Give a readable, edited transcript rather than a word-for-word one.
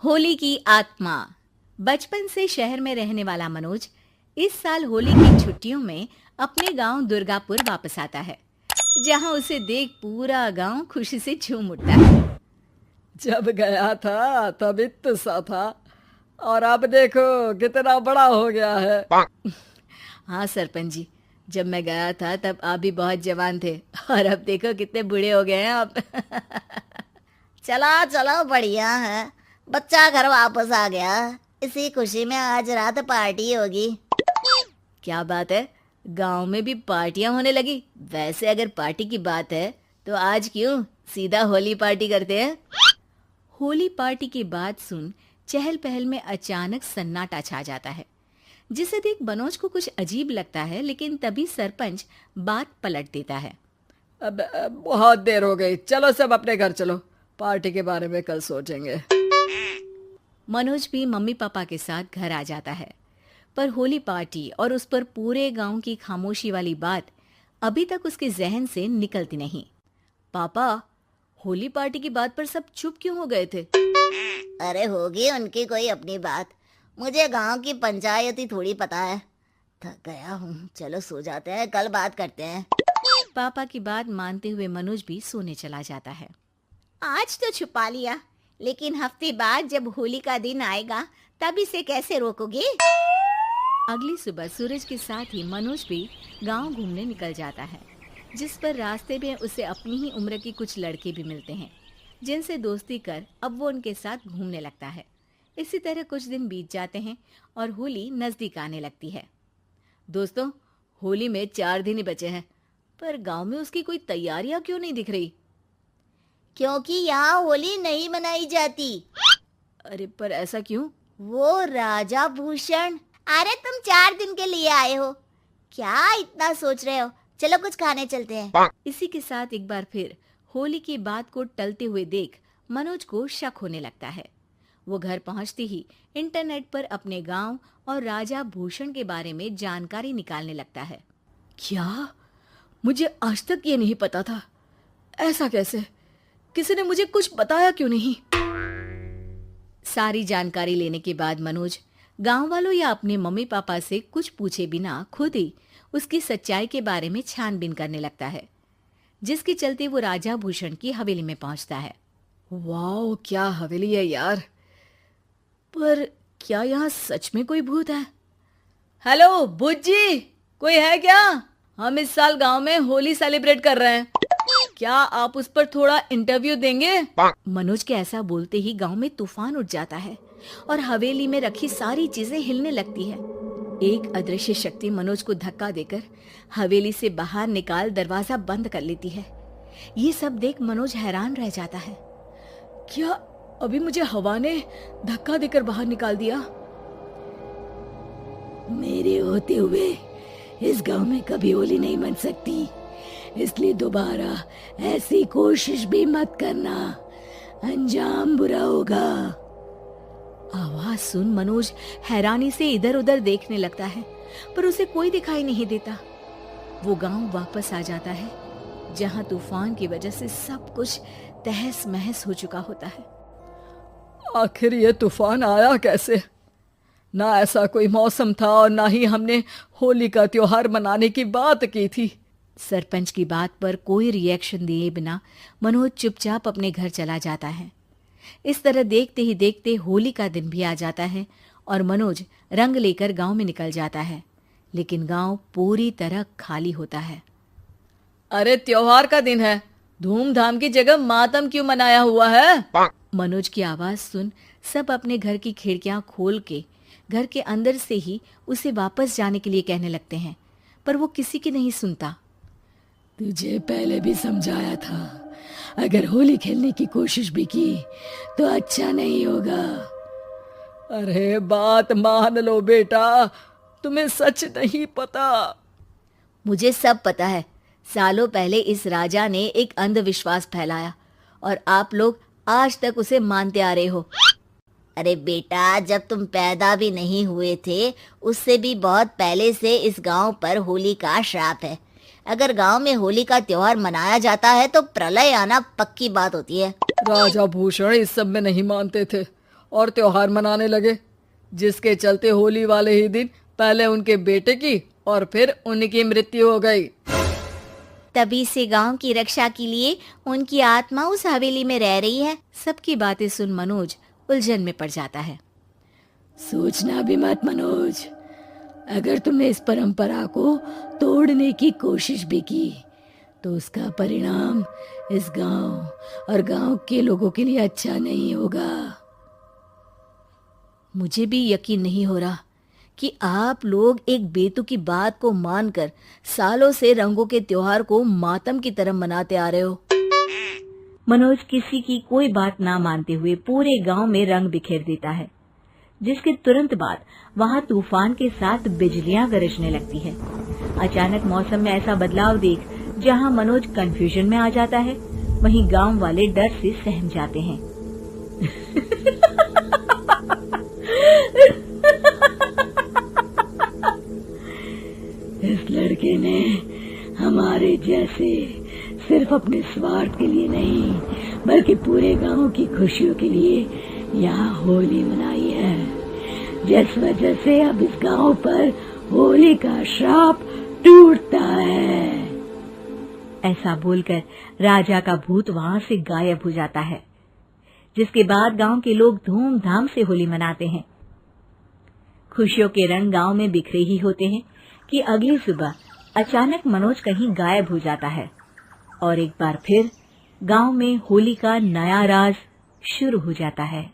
होली की आत्मा। बचपन से शहर में रहने वाला मनोज इस साल होली की छुट्टियों में अपने गांव दुर्गापुर वापस आता है, जहां उसे देख पूरा गांव खुशी से झूम उठता है। जब गया था तब इतना सा था और अब देखो कितना बड़ा हो गया है। हाँ सरपंच जी, जब मैं गया था तब आप भी बहुत जवान थे और अब देखो कितने बूढ़े हो गए हैं आप। चलो चलो बढ़िया है। बच्चा घर वापस आ गया। इसी खुशी में आज रात पार्टी होगी। क्या बात है, गांव में भी पार्टियां होने लगी। वैसे अगर पार्टी की बात है तो आज क्यों सीधा होली पार्टी करते हैं। होली पार्टी की बात सुन चहल पहल में अचानक सन्नाटा छा जाता है, जिसे देख मनोज को कुछ अजीब लगता है, लेकिन तभी सरपंच बात पलट देता है। अब बहुत देर हो गई, चलो सब अपने घर चलो, पार्टी के बारे में कल सोचेंगे। मनोज भी मम्मी पापा के साथ घर आ जाता है, पर होली पार्टी और उस पर पूरे गांव की खामोशी वाली बात अभी तक उसके जहन से निकलती नहीं। पापा, होली पार्टी की बात पर सब चुप क्यों हो गए थे? अरे होगी उनकी कोई अपनी बात। मुझे गांव की पंचायत ही थोड़ी पता है। थक गया हूँ, चलो सो जाते हैं, कल बात करते हैं। पापा की बात मानते हुए मनोज भी सोने चला जाता है। आज तो छुपा लिया, लेकिन हफ्ते बाद जब होली का दिन आएगा तब इसे कैसे रोकोगे? अगली सुबह सूरज के साथ ही मनोज भी गांव घूमने निकल जाता है, जिस पर रास्ते में उसे अपनी ही उम्र के कुछ लड़के भी मिलते हैं, जिनसे दोस्ती कर अब वो उनके साथ घूमने लगता है। इसी तरह कुछ दिन बीत जाते हैं और होली नजदीक आने लगती है। दोस्तों, होली में 4 दिन ही बचे हैं, पर गांव में उसकी कोई तैयारियां क्यों नहीं दिख रही? क्योंकि यहाँ होली नहीं मनाई जाती। अरे पर ऐसा क्यों? वो राजा भूषण। अरे तुम 4 दिन के लिए आए हो, क्या इतना सोच रहे हो? चलो कुछ खाने चलते हैं। इसी के साथ एक बार फिर होली की बात को टलते हुए देख मनोज को शक होने लगता है। वो घर पहुंचते ही इंटरनेट पर अपने गांव और राजा भूषण के बारे में जानकारी निकालने लगता है। क्या? मुझे आज तक ये नहीं पता था। ऐसा कैसे? किसी ने मुझे कुछ बताया क्यों नहीं? सारी जानकारी लेने के बाद मनोज गांव वालों या अपने मम्मी पापा से कुछ पूछे बिना खुद ही उसकी सच्चाई के बारे में छानबीन करने लगता है, जिसके चलते वो राजा भूषण की हवेली में पहुंचता है। वाह, क्या हवेली है यार। पर क्या यहाँ सच में कोई भूत है? हेलो भूत जी, कोई है क्या? हम इस साल गांव में होली सेलिब्रेट कर रहे हैं, क्या आप उस पर थोड़ा इंटरव्यू देंगे? मनोज के ऐसा बोलते ही गांव में तूफान उठ जाता है और हवेली में रखी सारी चीजें हिलने लगती है। एक अदृश्य शक्ति मनोज को धक्का देकर हवेली से बाहर निकाल दरवाजा बंद कर लेती है। ये सब देख मनोज हैरान रह जाता है। क्या अभी मुझे हवा ने धक्का देकर बाहर निकाल दिया? मेरे होते हुए इस गांव में कभी होली नहीं मन सकती, इसलिए दोबारा ऐसी कोशिश भी मत करना, अंजाम बुरा होगा। आवाज सुन मनोज हैरानी से इधर उधर देखने लगता है, पर उसे कोई दिखाई नहीं देता। वो गांव वापस आ जाता है, जहां तूफान की वजह से सब कुछ तहस महस हो चुका होता है। आखिर ये तूफान आया कैसे? ना ऐसा कोई मौसम था और ना ही हमने होली का त्योहार मनाने की बात की थी। सरपंच की बात पर कोई रिएक्शन दिए बिना मनोज चुपचाप अपने घर चला जाता है। इस तरह देखते ही देखते होली का दिन भी आ जाता है और मनोज रंग लेकर गांव में निकल जाता है, लेकिन गांव पूरी तरह खाली होता है। अरे त्योहार का दिन है, धूमधाम की जगह मातम क्यों मनाया हुआ है? मनोज की आवाज सुन सब अपने घर की खिड़कियां खोल के घर के अंदर से ही उसे वापस जाने के लिए कहने लगते हैं, पर वो किसी की नहीं सुनता। तुझे पहले भी समझाया था, अगर होली खेलने की कोशिश भी की तो अच्छा नहीं होगा। अरे बात मान लो बेटा, तुम्हें सच नहीं पता। मुझे सब पता है। सालों पहले इस राजा ने एक अंधविश्वास फैलाया और आप लोग आज तक उसे मानते आ रहे हो। अरे बेटा, जब तुम पैदा भी नहीं हुए थे उससे भी बहुत पहले से इस गांव पर होली का श्राप है। अगर गांव में होली का त्योहार मनाया जाता है तो प्रलय आना पक्की बात होती है। राजा भूषण इस सब में नहीं मानते थे और त्योहार मनाने लगे, जिसके चलते होली वाले ही दिन पहले उनके बेटे की और फिर उनकी मृत्यु हो गई। तभी से गांव की रक्षा के लिए उनकी आत्मा उस हवेली में रह रही है। सबकी बातें सुन मनोज उलझन में पड़ जाता है। सोचना भी मत मनोज, अगर तुमने इस परंपरा को तोड़ने की कोशिश भी की तो उसका परिणाम इस गांव और गांव के लोगों के लिए अच्छा नहीं होगा। मुझे भी यकीन नहीं हो रहा कि आप लोग एक बेतुकी बात को मानकर सालों से रंगों के त्योहार को मातम की तरह मनाते आ रहे हो। मनोज किसी की कोई बात ना मानते हुए पूरे गांव में रंग बिखेर देता है, जिसके तुरंत बाद वहां तूफान के साथ बिजलियां गरजने लगती है। अचानक मौसम में ऐसा बदलाव देख जहां मनोज कंफ्यूजन में आ जाता है, वहीं गांव वाले डर से सहम जाते हैं। इस लड़के ने हमारे जैसे सिर्फ अपने स्वार्थ के लिए नहीं बल्कि पूरे गांव की खुशियों के लिए यहाँ होली मनाई है, जिस वजह से अब इस गांव पर होली का श्राप टूटता है। ऐसा बोलकर राजा का भूत वहां से गायब हो जाता है, जिसके बाद गांव के लोग धूमधाम से होली मनाते हैं। खुशियों के रंग गांव में बिखरे ही होते हैं कि अगली सुबह अचानक मनोज कहीं गायब हो जाता है और एक बार फिर गांव में होली का नया राज शुरू हो जाता है।